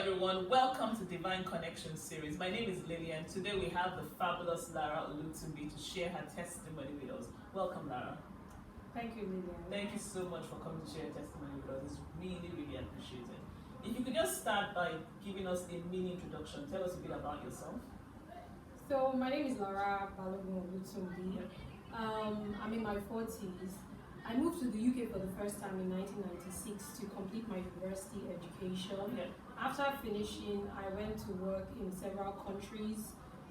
everyone, welcome to Divine Connection series. My name is Lily and today we have the fabulous Lara Olutumbi to share her testimony with us. Welcome, Lara. Thank you, Lily. Thank you so much for coming to share your testimony with us. It's really appreciated. If you could just start by giving us a mini introduction, tell us a bit about yourself. So my name is Lara Olutumbi. I'm in my 40s. I moved to the UK for the first time in 1996 to complete my university education. Yeah. After finishing, I went to work in several countries.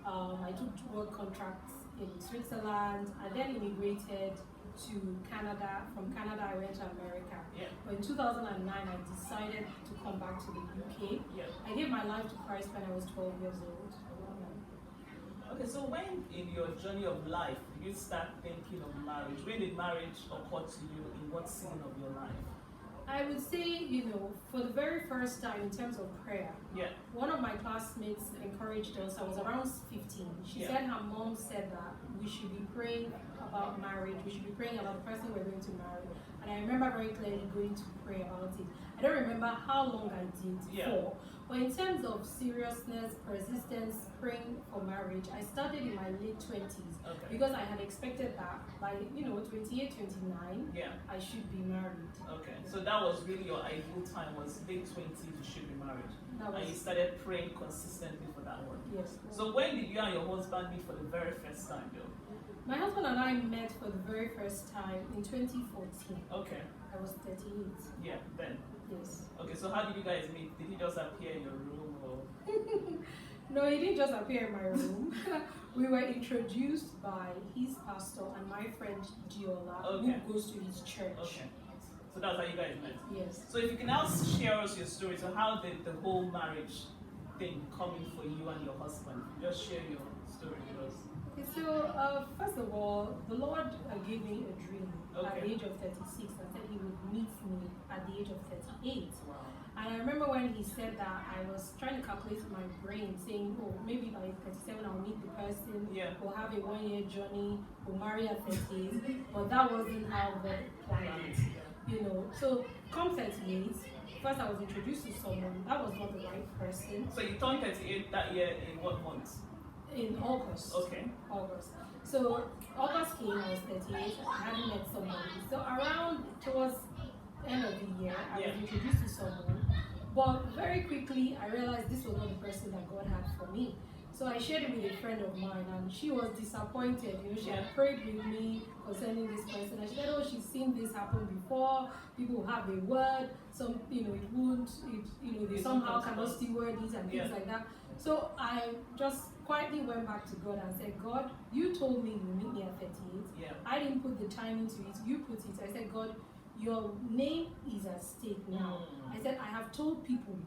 I took work contracts in Switzerland. I then immigrated to Canada. From Canada, I went to America. Yeah. But in 2009, I decided to come back to the UK. Yeah. I gave my life to Christ when I was 12 years old. Okay, so when in your journey of life did you start thinking of marriage? When did marriage occur to you? In what season of your life? I would say, for the very first time in terms of prayer, Yeah. one of my classmates encouraged us. I was around 15. She said her mom said that we should be praying about marriage. We should be praying about the person we're going to marry. And I remember very clearly going to pray about it. I don't remember how long I did for. But in terms of seriousness, persistence, praying for marriage, I started in my late 20s because I had expected that by 28, 29, I should be married. Okay, so that was really your ideal time, was late 20s, you should be married. And you started praying consistently for that one. Yes. So when did you and your husband meet for the very first time, though? My husband and I met for the very first time in 2014. Okay. I was 38. Yeah, then. Yes. Okay, so how did you guys meet? Did he just appear in your room or? No, he didn't just appear in my room. We were introduced by his pastor and my friend Diola, who goes to his church. Okay. So that's how you guys met? Yes. So if you can now share us your story, so how did the whole marriage thing come in for you and your husband? Just share your story with us. Okay, so first of all, the Lord gave me a dream at the age of 36 and said he would meet me at the age of 38. Wow. And I remember when he said that, I was trying to calculate in my brain, saying, oh, maybe by 37 I'll meet the person, we'll have a 1-year journey, we'll marry at 38, but that wasn't how God planned it. So come 38, first I was introduced to someone, that was not the right person. So you turned 38 that year in what month? In August. Okay. August. So August came, I was 38, I hadn't met somebody. So around towards end of the year, I was introduced to someone. But very quickly, I realized this was not the person that God had for me. So I shared it with a friend of mine, and she was disappointed. She had prayed with me concerning this person, and she said, "Oh, she's seen this happen before. People have a word. Some, it won't. They somehow cannot still word it and things like that." So I just quietly went back to God and said, "God, you told me you meet me at 38. I didn't put the time into it. You put it." I said, "God, your name is at stake now." I said, I have told people,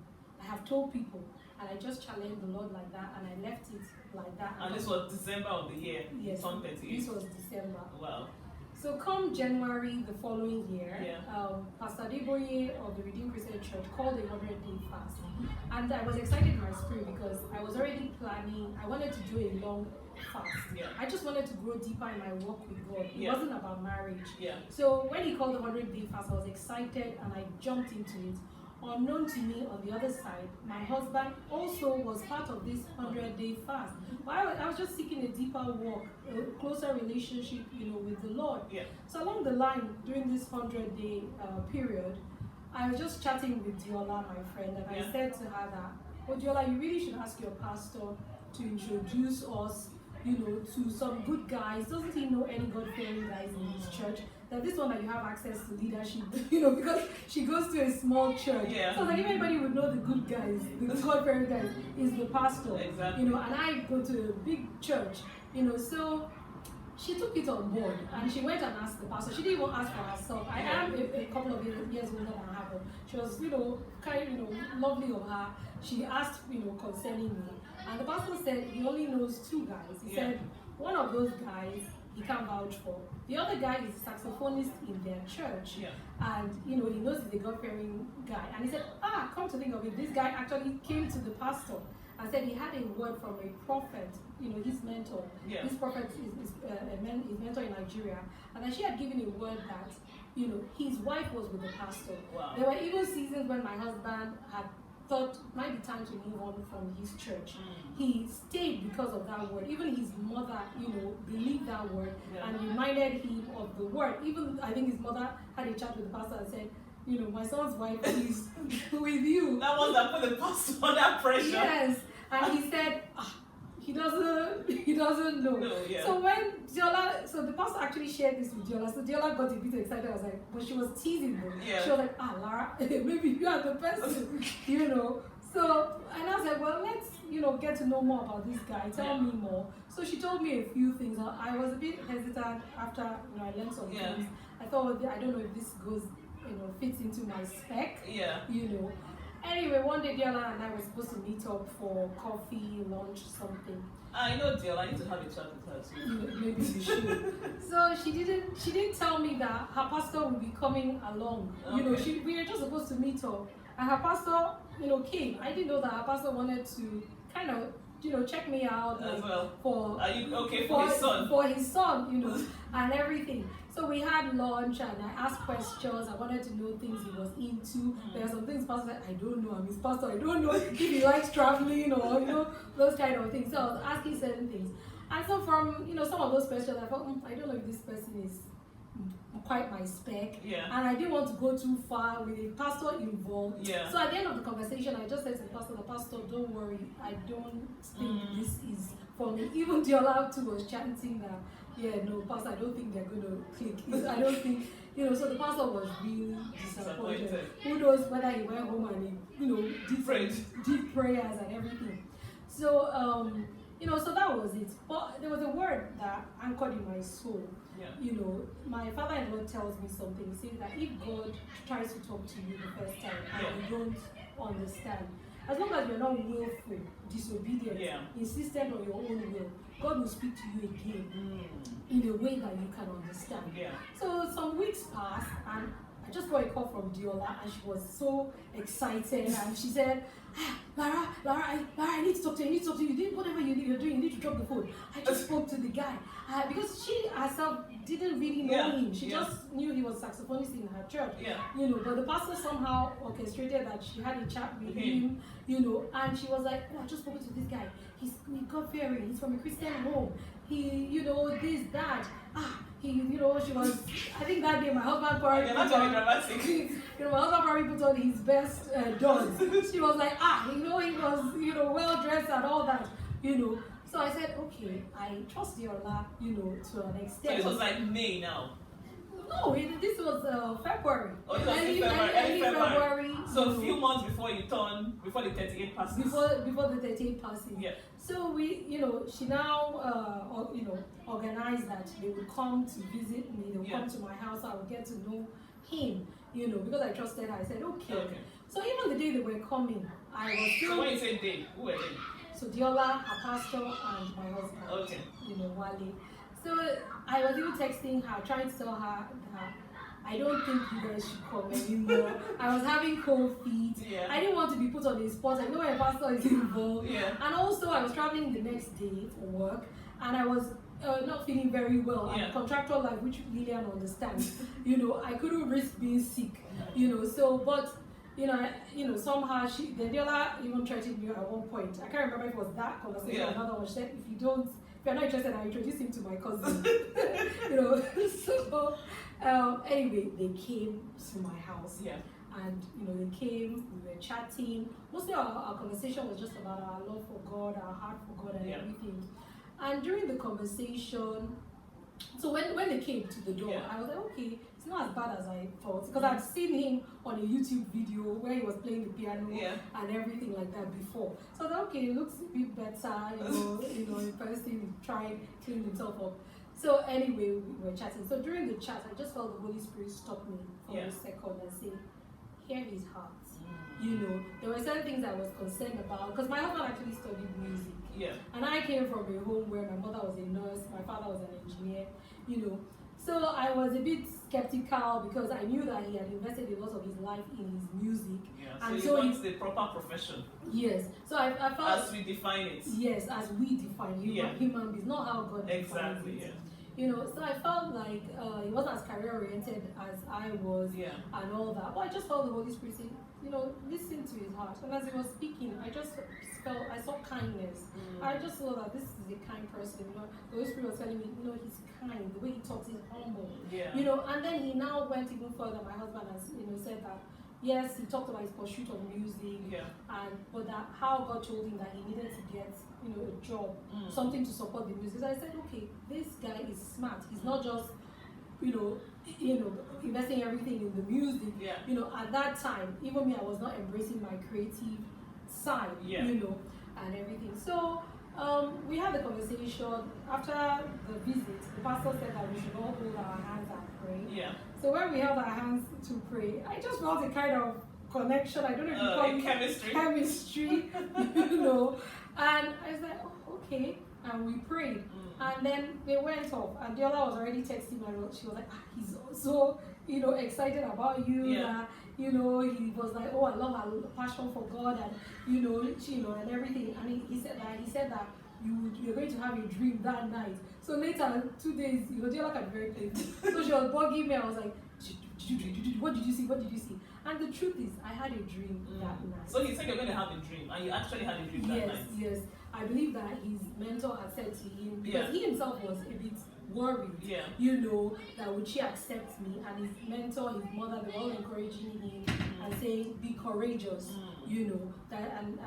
and I just challenged the Lord like that, and I left it like that. And this was December of the year? Yes, this was December. Wow. So come January the following year, Pastor Deboye of the Redeemed Christian Church called a 100-day fast. And I was excited in my spirit because I was already planning, I wanted to do a long fast. I just wanted to grow deeper in my walk with God. It wasn't about marriage. So when he called the 100-day fast, I was excited and I jumped into it. Unknown to me, on the other side, my husband also was part of this 100-day fast. But I was just seeking a deeper walk, a closer relationship, with the Lord. So along the line, during this 100-day period, I was just chatting with Diola, my friend, and I said to her that, "Oh, Diola, you really should ask your pastor to introduce us, to some good guys. Doesn't he know any God-fearing guys in his church? That this one that you have access to leadership, because she goes to a small church. So I was like, if anybody would know the good guys, the God-fearing guys, is the pastor. Exactly. And I go to a big church, so she took it on board and she went and asked the pastor. She didn't even ask for herself. I am a couple of years older than her. She was, kind of, lovely of her. She asked, concerning me. And the pastor said he only knows 2 guys. He said one of those guys he can vouch for. The other guy is a saxophonist in their church. And he knows he's a God-fearing guy. And he said, come to think of it, this guy actually came to the pastor and said he had a word from a prophet, his mentor. This prophet is his mentor in Nigeria. And that she had given a word that, his wife was with the pastor. There were even seasons when my husband had thought might be time to move on from his church. He stayed because of that word. Even his mother, believed that word and reminded him of the word. Even I think his mother had a chat with the pastor and said, my son's wife is with you. That was that put the pastor under pressure. Yes, and he said, he doesn't know. No, yeah. So when Diola, so the pastor actually shared this with Diola. So Diola got a bit excited. I was like, but she was teasing him. Yeah. She was like, Lara, maybe you are the person, So, and I was like, well, let's, get to know more about this guy. Tell me more. So she told me a few things. I was a bit hesitant after, I learned some things. I thought, I don't know if this goes, fits into my spec. Yeah. Anyway, one day Diola and I were supposed to meet up for coffee, lunch, something. I know Diola, I need to have a chat with her too. Maybe you should. So she didn't tell me that her pastor would be coming along. Okay. We were just supposed to meet up. And her pastor, came. I didn't know that her pastor wanted to kind of, check me out as well. Are you okay for his son? For his son, and everything. So we had lunch and I asked questions. I wanted to know things he was into. There are some things pastor said, I don't know. I'm his pastor. I don't know if he likes traveling or those kind of things. So I was asking certain things. And so from some of those questions, I thought, I don't know if this person is quite my spec. Yeah. And I didn't want to go too far with a pastor involved. Yeah. So at the end of the conversation, I just said to the pastor, don't worry, I don't think this is for me. Even Diola too was chanting that, pastor, I don't think they're going to click. I don't think, so the pastor was really disappointed. Who knows whether he went home and he, deep prayers and everything. So, so that was it. But there was a word that anchored in my soul. Yeah. My father-in-law tells me something. He says that if God tries to talk to you the first time and you don't understand, as long as you're not willful, disobedient, insistent on your own will, God will speak to you again in a way that you can understand. Yeah. So some weeks passed and I just got a call from Diola and she was so excited and she said, Lara, I need to talk to you. You did whatever you're doing. You need to drop the phone. I just spoke to the guy because she herself didn't really know him. She just knew he was a saxophonist in her church. Yeah. But the pastor somehow orchestrated that she had a chat with him. And she was like, I just spoke to this guy. He's God-fearing. He's from a Christian home. He, this, that. She was. I think that day my husband probably. You're not very dramatic. My husband probably put on his best dons. She was like, he was, well dressed and all that, So I said, okay, I trust Diola, to an extent. So it was like May now. No, this was February. Oh, it was early February. So a few months before the 38 passes. Before the 38 passes. Yeah. So we, she now, organized that they would come to visit me. They would come to my house. I would get to know him. Because I trusted her. I said, okay. So even the day they were coming, I was still. So when you say they, who were they? So Diola, her pastor, and my husband. Okay. Wale. So I was even texting her, trying to tell her that I don't think you guys should come anymore. I was having cold feet. Yeah. I didn't want to be put on the spot. I know my pastor is involved. Yeah. And also I was traveling the next day for work, and I was not feeling very well. And contractual life, which Lillian understands. I couldn't risk being sick. So but. Somehow Diola even threatened me at one point. I can't remember if it was that conversation or another one. She said, if you're not interested, I'll introduce him to my cousin. So anyway, they came to my house. Yeah. And they came, we were chatting. Mostly our conversation was just about our love for God, our heart for God and everything. And during the conversation, so when they came to the door, I was like, okay, it's not as bad as I thought, because I'd seen him on a YouTube video where he was playing the piano and everything like that before. So I thought, okay, it looks a bit better, in person, he tried cleaning himself up. So anyway, we were chatting. So during the chat, I just felt the Holy Spirit stop me for a second and say, hear his heart. There were certain things I was concerned about, because my husband actually studied music. Yeah. And I came from a home where my mother was a nurse, my father was an engineer, So I was a bit skeptical because I knew that he had invested a lot of his life in his music. Yeah, and so he wants the proper profession. Yes. So I felt... As we define it. Yes, as we define human beings, not how God defines it. So I felt like he wasn't as career-oriented as I was and all that. But I just felt the Holy Spirit saying, listen to his heart. And as he was speaking, I saw kindness. I just saw that this is a kind person. The Holy Spirit was telling me, he's kind. The way he talks is humble. Yeah. And then he now went even further. My husband has, said that, yes, he talked about his pursuit of music. Yeah. But that how God told him that he needed to get, a job, something to support the music. So I said, okay, this guy is smart. He's not just, investing everything in the music. Yeah. At that time, even me, I was not embracing my creative side, and everything. So we had the conversation. After the visit, the pastor said that we should all hold our hands and pray. Yeah. So when we held our hands to pray, I just felt a kind of connection. I don't know if you call it chemistry, And I was like, oh, okay. And we prayed. And then they went off. And Diola was already texting me. She was like, he's so, excited about you. Yeah. He was like, oh, I love her passion for God and, and everything. And he said that you're going to have a dream that night. So later, 2 days, Diola can be very playful. So she was bugging me. I was like, what did you see? What did you see? And the truth is, I had a dream that night. So he said you're going to have a dream, and you actually had a dream that night. Yes. I believe that his mentor had said to him, because he himself was a bit worried, that would she accept me? And his mentor, his mother, they were all encouraging him and saying, be courageous, that and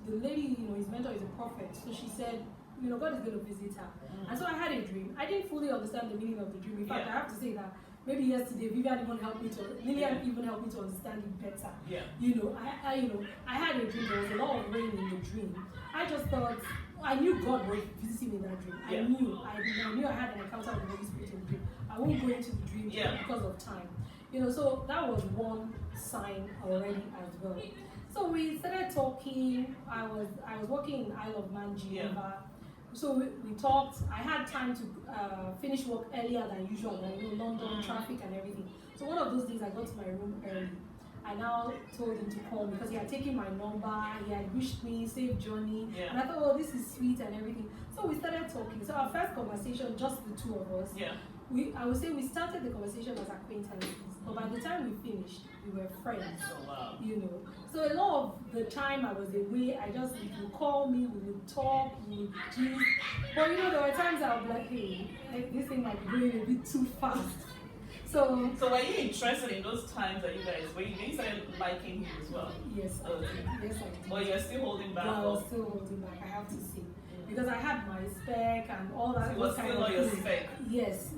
the lady, his mentor is a prophet, so she said, God is going to visit her. And so I had a dream. I didn't fully understand the meaning of the dream. In fact, I have to say that maybe yesterday Lillian even helped me to understand it better. Yeah. I had a dream. There was a lot of rain in the dream. I just thought, I knew God was visiting me in that dream. Yeah. I knew I had an encounter with the Holy Spirit in the dream. I won't go into the dream because of time. So that was one sign already as well. So we started talking. I was working in Isle of Man, Geneva. So we talked. I had time to finish work earlier than usual, London traffic and everything. So one of those days I got to my room early. I now told him to call me because he had taken my number, he had wished me safe journey, and I thought, oh, this is sweet and everything. So we started talking. So our first conversation, just the two of us, I would say we started the conversation as acquaintances, but by the time we finished, we were friends. Oh, wow. So a lot of the time I was away, if you call me, we would talk, we would gist. But there were times I would be like, hey, this thing might be going a bit too fast. So were you interested in those times that you guys, when you started liking him as well? Yes, I did. But you're still holding back? I was still holding back, I have to say. Because I had my spec and all that. So it was still on your spec? Yes,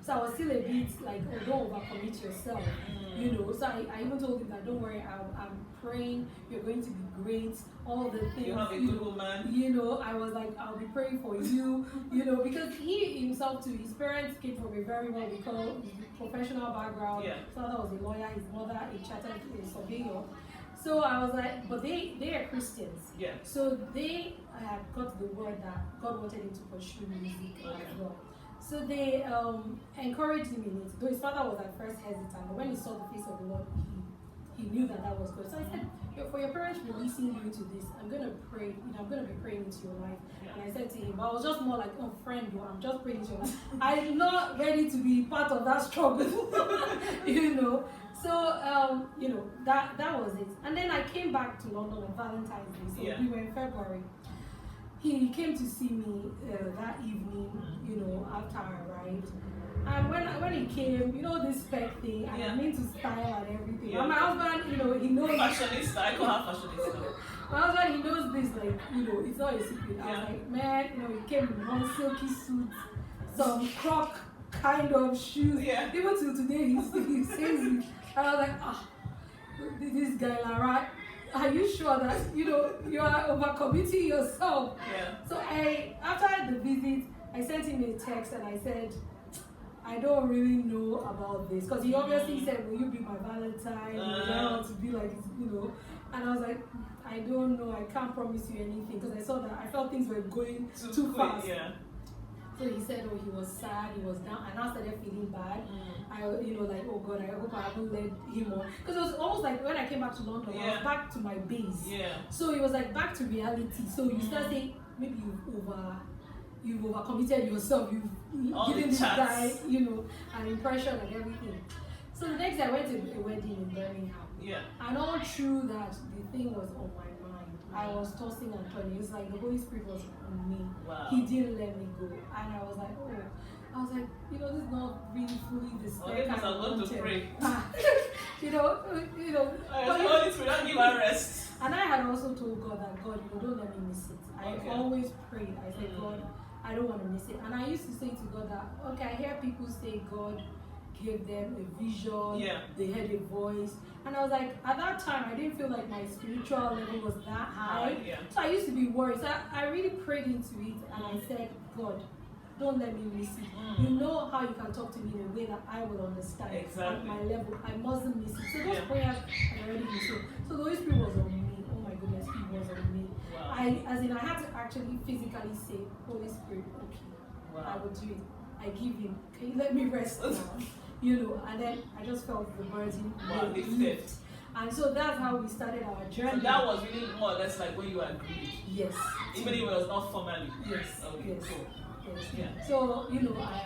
So I was still a bit like, oh, don't overcommit yourself. So I even told him that, don't worry, I'm praying, you're going to be great, all the things. You have a good woman. I was like, I'll be praying for you, because he himself too, his parents came from a very professional background. His father was a lawyer, his mother a chartered surveyor. So I was like, but they are Christians. Yeah. So they had got the word that God wanted him to pursue music as well. So they encouraged him in it. Though his father was at first hesitant, but when he saw the face of the Lord, he knew that was good. So I said, for your parents releasing you into this, I'm going to pray. I'm going to be praying into your life. And I said to him, I was just more like, oh, friend, I'm just praying into your life. I'm not ready to be part of that struggle, So, that was it. And then I came back to London on Valentine's Day. So we were in February. He came to see me that evening, after I arrived. And when he came, this spec thing, and I'm into style and everything. Yeah. And my husband, he knows. Fashionista, I call her fashionista. My husband, he knows this, it's not a secret. I was like, man, he came in one silky suit, some croc kind of shoes. Yeah. Even till today, he says it. And I was like, this guy, Lara, are you sure that you are overcommitting yourself? Yeah. So after the visit, I sent him a text and I said, I don't really know about this, because he obviously said, will you be my Valentine? Would I want to be like this, And I was like, I don't know, I can't promise you anything, because I felt things were going too fast. Yeah. So he said, oh, he was sad, he was down, and I started feeling bad. I, like, oh God, I hope I haven't led him on. Because it was almost like when I came back to London, I was back to my base. Yeah. So it was like back to reality. So you start saying, maybe you've overcommitted yourself, you've given this guy, an impression and everything. So the next day I went to a wedding in Birmingham. Yeah. And all through that, the thing was on my mind. I was tossing and turning. It's like the Holy Spirit was on me. Wow. He didn't let me go. And I was like, oh. I was like, this is not really fully the spec I want to pray. you know. The Holy Spirit, don't give her rest. And I had also told God that, God, don't let me miss it. I always prayed. I said, God, I don't want to miss it. And I used to say to God that, okay, I hear people say God gave them a vision, they heard a voice. And I was like, at that time, I didn't feel like my spiritual level was that high. So I used to be worried. So I really prayed into it and I said, God, don't let me miss it. You know how you can talk to me in a way that I will understand at my level. I mustn't miss it. So those prayers I already missed. So the Holy Spirit was on me. Oh my goodness, He was on me. Wow. I had to actually physically say, Holy Spirit, okay, I will do it. I give Him. Can you let me rest now? And then I just felt the burden lift. And so that's how we started our journey. So that was really more or less like when you agreed. Yes. Even if it was not formally. Yes. Okay. Yes. Cool. Yes. Yeah. So, I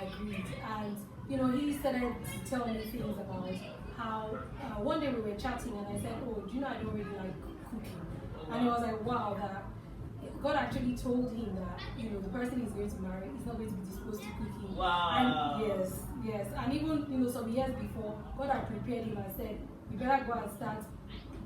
agreed. And, he started to tell me things about how one day we were chatting and I said, oh, do you know I don't really like cooking? And he was like, wow, that God actually told him that, the person he's going to marry is not going to be disposed to cooking. Wow. And yes. And even, some years before, God had prepared him and said, you better go and start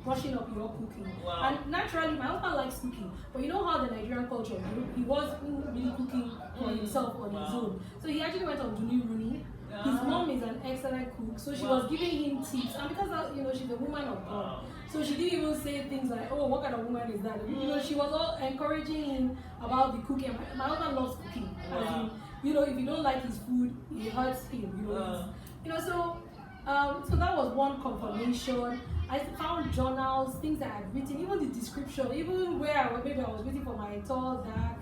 brushing up your cooking. Wow. And naturally, my husband likes cooking. But you know how the Nigerian culture, he was really cooking for himself on his own. So he actually went on Duni Rooney. His mom is an excellent cook, so she was giving him tips. And because, she's a woman of God, so she didn't even say things like, oh, what kind of woman is that? She was all encouraging him about the cooking. My husband loves cooking. As in, if you don't like his food, it hurts him. So that was one confirmation. I found journals, things that I had written, even the description, even where maybe I was waiting for my tall, dark.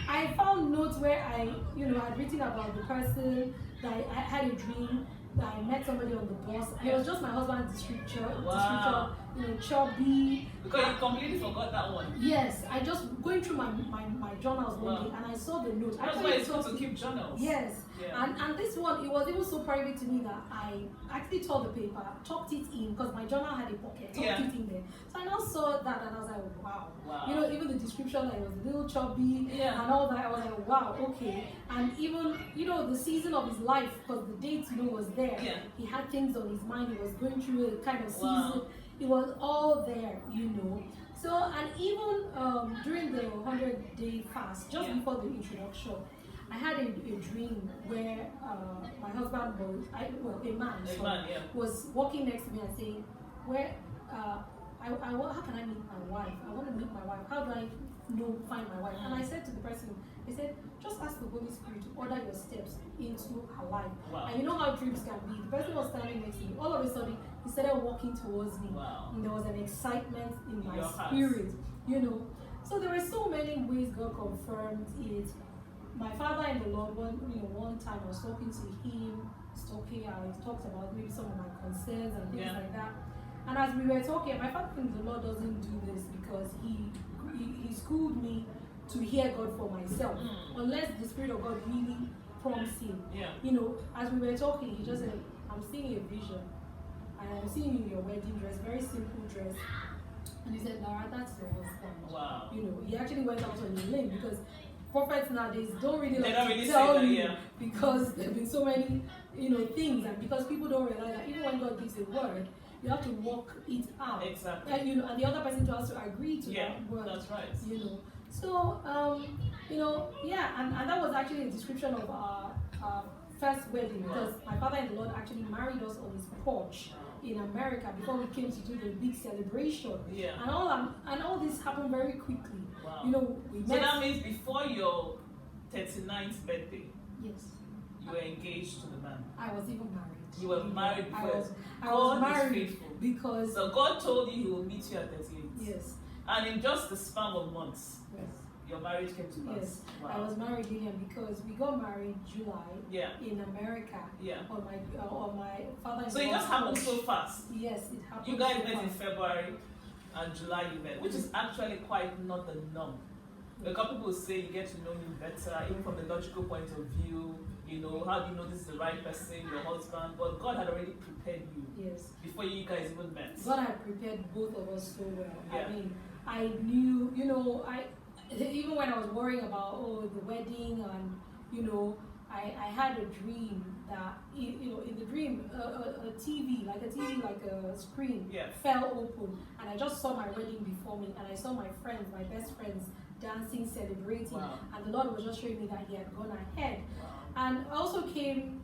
I found notes where I had written about the person, that I had a dream, that I met somebody on the bus. And it was just my husband's description, chubby. Because you completely forgot that one. Yes, I just going through my journals one day and I saw the note. That's why it's good to keep journals. Yes. And this one, it was even so private to me that I actually tore the paper, tucked it in, because my journal had a pocket, tucked it in there. So I now saw that and I was like, wow. Even the description, that it was a little chubby and all that, I was like, wow, okay. And even, the season of his life, because the date, was there. He had things on his mind, he was going through a kind of season. It was all there, So, and even during the 100-day fast, just before the introduction, I had a dream where my husband was, a man was walking next to me and saying, how can I meet my wife? I want to meet my wife. How do I find my wife? And I said to the person, I said, just ask the Holy Spirit to order your steps into her life. And you know how dreams can be. The person was standing next to me. All of a sudden, he started walking towards me. And there was an excitement in my spirit, So there were so many ways God confirmed it. My father in the Lord, one time I was talking to him, I talked about maybe some of my concerns and things like that. And as we were talking, my father in the Lord doesn't do this because he schooled me to hear God for myself, unless the Spirit of God really prompts him. As we were talking, he just said, I'm seeing a vision. And I'm seeing you in your wedding dress, very simple dress. And he said, Lara, that's your husband. Wow. He actually went out on a limb because prophets nowadays don't really really tell that, you because there have been so many, things, and because people don't realize that even when God gives a word, you have to walk it out. Exactly. And, and the other person has to agree to that word. That's right. So, and that was actually a description of our first wedding because my father in the Lord actually married us on his porch in America before we came to do the big celebration. And all this happened very quickly. Wow. So that means before your 39th birthday, yes, you were engaged to the man. I was even married. You were married before. I was married because so God told you He will meet you at 38. Yes. And in just the span of months, yes, your marriage came to pass. Yes. Wow. I was married in him because we got married July in America. On my father. So it just happened so fast. Yes, it happened. You guys met in February and July you met, which is actually quite not the norm. A couple people say you get to know him better, even from the logical point of view. You know, how do you know this is the right person, your husband? But God had already prepared you. Yes. Before you guys even met. God had prepared both of us so well. Yeah. I mean, I knew, you know, even when I was worrying about the wedding, and you know, I had a dream that, you know, in the dream a TV like a screen fell open, and I just saw my wedding before me, and I saw my friends, my best friends, dancing, celebrating, and the Lord was just showing me that He had gone ahead. And also came,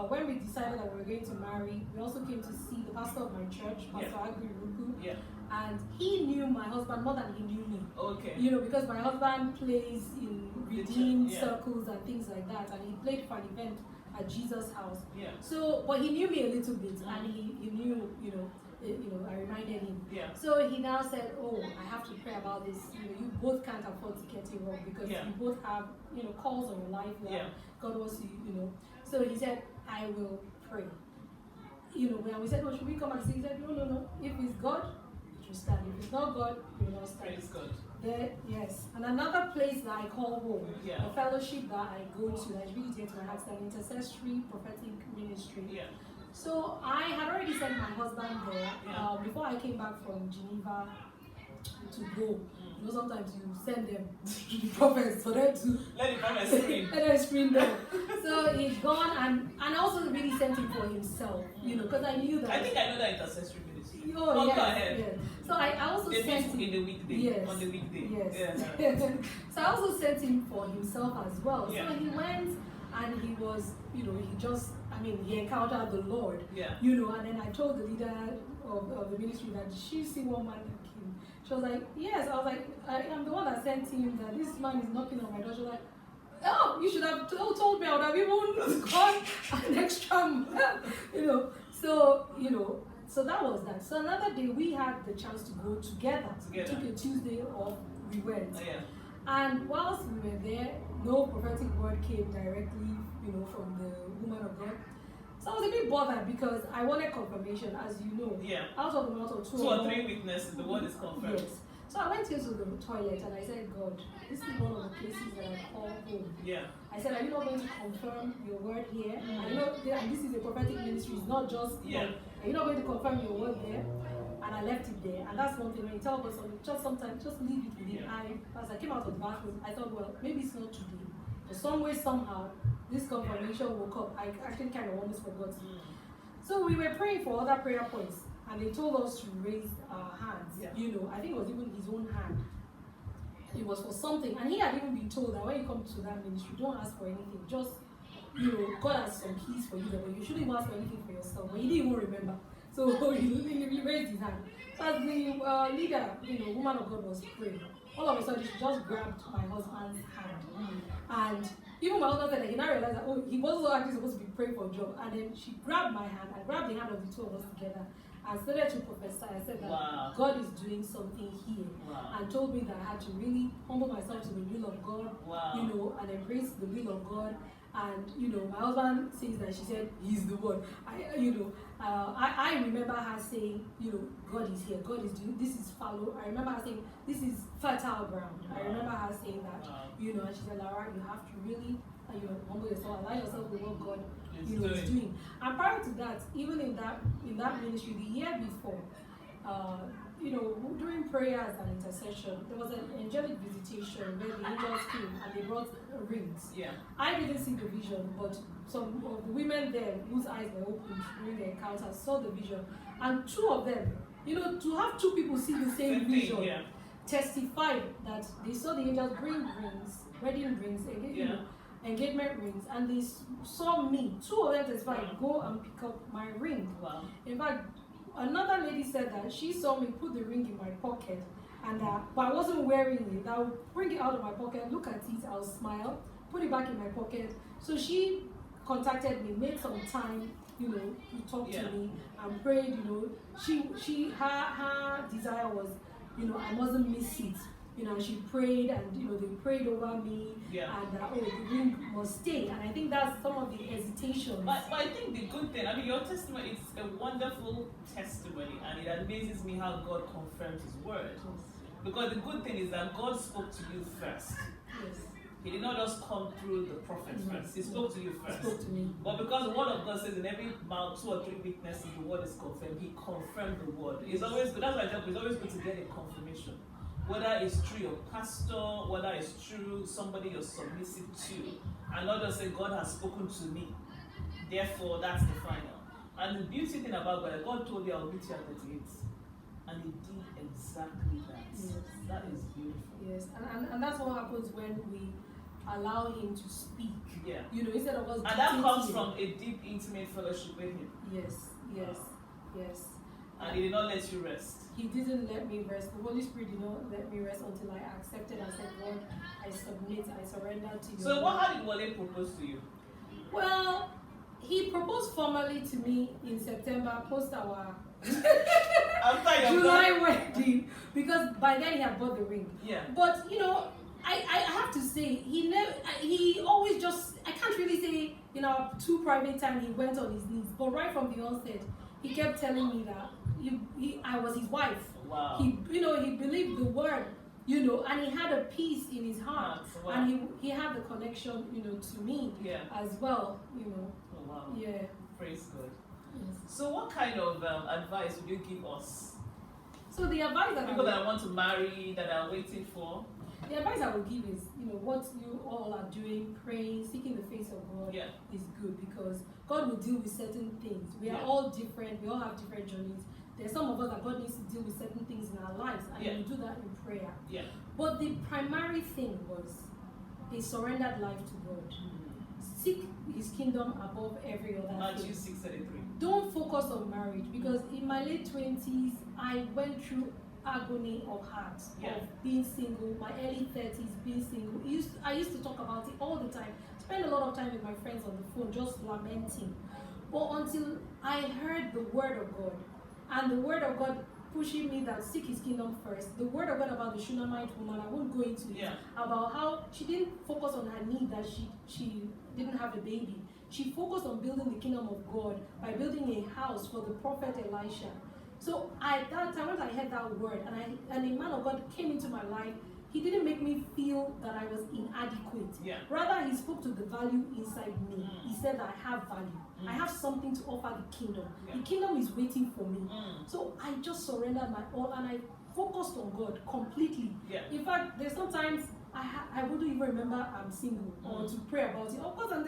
when we decided that we were going to marry, we also came to see the pastor of my church, Pastor Agri Ruku. And he knew my husband more than he knew me. Okay. You know, because my husband plays in redeemed circles and things like that, and he played for an event at Jesus' house. So, but he knew me a little bit, and he knew, you know, I reminded him. So he now said, "Oh, I have to pray about this. You know, you both can't afford to get it wrong, because you both have, you know, calls on your life that God wants you know." So he said, "I will pray." You know, when we said, "Oh, should we come and see?" He said, "No. If it's God, it will stand. If it's not God, it will not stand." Praise God. There, yes. And another place that I call home, a fellowship that I go to that is really dear to my heart, is an intercessory prophetic ministry. So I had already sent my husband there before I came back from Geneva to go. You know, sometimes you send them to the prophets for them to let the prophet scream. Let them scream them. So he's gone, and I also really sent him for himself, you know, because I knew that. I think I know that intercessory ministry. Oh, yes, go ahead. Yes. So I also they sent him in the weekday. Yes. On the weekday. Yes. So I also sent him for himself as well. So he went, and he was, you know, he encountered the Lord. You know, and then I told the leader of the ministry that she see one man like him. She was like, yes. I was like, I am the one that sent him, that this man is knocking on my door. She was like, oh, you should have told me. I would have even gone an extra mile. You know, so, you know, so that was that. So another day we had the chance to go together. We took a Tuesday off, we went. And whilst we were there, no prophetic word came directly, you know, from the woman of God. So I was a bit bothered, because I wanted confirmation, as you know. Out of the mouth of two or three witnesses, the word is confirmed. Yes. So I went into the toilet and I said, God, this is one of the places that I call home. I said, are you not going to confirm your word here? I know, and this is a prophetic ministry, it's not just are you not going to confirm your word there? And I left it there. And that's one thing, when you tell person, just sometimes, just leave it within. As I came out of the bathroom, I thought, well, maybe it's not today. But some way, somehow, this confirmation woke up. I actually kind of almost forgot. So we were praying for other prayer points, and they told us to raise our hands. You know, I think it was even his own hand. It was for something, and he had even been told that when you come to that ministry, don't ask for anything. Just, you know, God has some keys for you, but you shouldn't even ask for anything for yourself. But he didn't even remember, so he raised his hand. So as the leader, you know, woman of God was praying, all of a sudden she just grabbed my husband's hand, and even my husband said that he now realized that, oh, he wasn't actually supposed to be praying for a job. And then she grabbed my hand, I grabbed the hand of the two of us together, and started to prophesy. I said that God is doing something here, and told me that I had to really humble myself to the will of God, you know, and embrace the will of God. And you know, my husband says that she said he's the one. I remember her saying, you know, God is here, God is doing this, is fallow. I remember her saying this is fertile ground. I remember her saying that, you know, and she said, Laura, you have to really, you know, humble yourself, allow yourself with what God, you know, is doing. And prior to that, even in that ministry, the year before, you know, during prayers and intercession, there was an angelic visitation where the angels came and they brought rings. I didn't see the vision, but some of the women there whose eyes were opened during the encounter saw the vision. And two of them, you know, to have two people see the same vision, testified that they saw the angels bring rings, wedding rings, you know, engagement rings, and they saw me. Two of them testified, go and pick up my ring. In fact, another lady said that she saw me put the ring in my pocket, and but I wasn't wearing it. I would bring it out of my pocket, look at it, I'll smile, put it back in my pocket. So she contacted me, made some time, you know, to talk to me and prayed. You know, her desire was, you know, I mustn't miss it. You know, she prayed, and you know, they prayed over me, and the ring must stay. And I think that's some of the hesitations. But I think the good thing, I mean, your testimony is a wonderful testimony, and it amazes me how God confirmed His word. Because the good thing is that God spoke to you first. He did not just come through the prophet first. He spoke to you first. He spoke to me. But because the word of God says in every mouth 2 or 3 witnesses, the word is confirmed. He confirmed the word. It's always good. That's why I tell you, it's always good to get a confirmation. Whether it's through your pastor, whether it's through somebody you're submissive to, and not just say, God has spoken to me. Therefore, that's the final. And the beauty thing about God told you, I'll meet you at 38. And he did exactly that. Yes. That is beautiful. Yes, and that's what happens when we allow him to speak. Yeah. You know, instead of us. And that comes from a deep, intimate fellowship with him. Yes, yes, yes. And he did not let you rest. He didn't let me rest. The Holy Spirit did not let me rest until I accepted and said, Lord, I submit, I surrender to you. So how did Wale propose to you? Well, he proposed formally to me in September, post our July wedding, because by then he had bought the ring. Yeah. But you know, I have to say, he always just, I can't really say in our 2 private time he went on his knees, but right from the onset he kept telling me that I was his wife. Wow. He believed the word, you know, and he had a peace in his heart. Wow. And he had the connection, you know, to me as well, you know. Oh, wow. Yeah. Praise God. Yes. So what kind of advice would you give us? So the advice that people that want to marry, that are waiting for? The advice I would give is, you know, what you all are doing, praying, seeking the face of God is good, because God will deal with certain things. We are all different. We all have different journeys. There's some of us that God needs to deal with certain things in our lives, and we do that in prayer. Yeah. But the primary thing was a surrendered life to God. Seek his kingdom above every other thing. Matthew 6:33. Don't focus on marriage, because in my late 20s, I went through agony of heart of being single. My early 30s being single. I used to talk about it all the time. Spend a lot of time with my friends on the phone just lamenting. But until I heard the word of God, and the word of God pushing me that seek his kingdom first, the word of God about the Shunammite woman, I won't go into it, about how she didn't focus on her need that she didn't have a baby. She focused on building the kingdom of God by building a house for the prophet Elisha. So at that time, when I heard that word, and a man of God came into my life, he didn't make me feel that I was inadequate. Rather, he spoke to the value inside me. He said that I have value. I have something to offer the kingdom. The kingdom is waiting for me. So I just surrendered my all, and I focused on God completely. In fact, there's sometimes I wouldn't even remember I'm single or to pray about it. Of course, and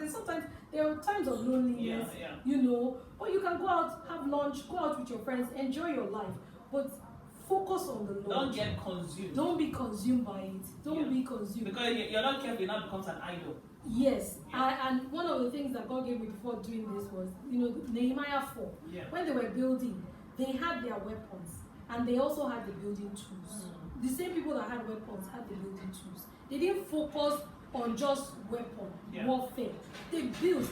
there are times of loneliness, you know, but you can go out, have lunch, go out with your friends, enjoy your life. But focus on the Lord. Don't get consumed. Don't be consumed by it. Don't be consumed. Because you're not careful, it now becomes an idol. Yes. And one of the things that God gave me before doing this was, you know, Nehemiah 4. When they were building, they had their weapons, and they also had the building tools. The same people that had weapons had the building tools. They didn't focus on just weapon warfare. They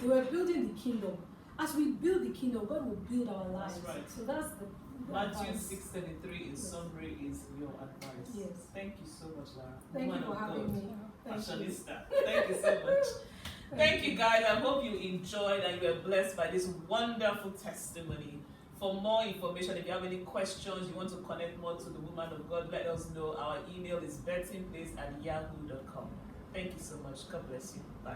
were building the kingdom. As we build the kingdom, God will build our lives. That's right. So that's the Matthew 6:33 in summary is your advice. Yes. Thank you so much, Lara. Thank you for having me. Fashionista. Thank you so much. Thank you, guys. I hope you enjoyed and you were blessed by this wonderful testimony. For more information, if you have any questions, you want to connect more to the woman of God, let us know. Our email is bettingplace@yahoo.com. Thank you so much. God bless you. Bye.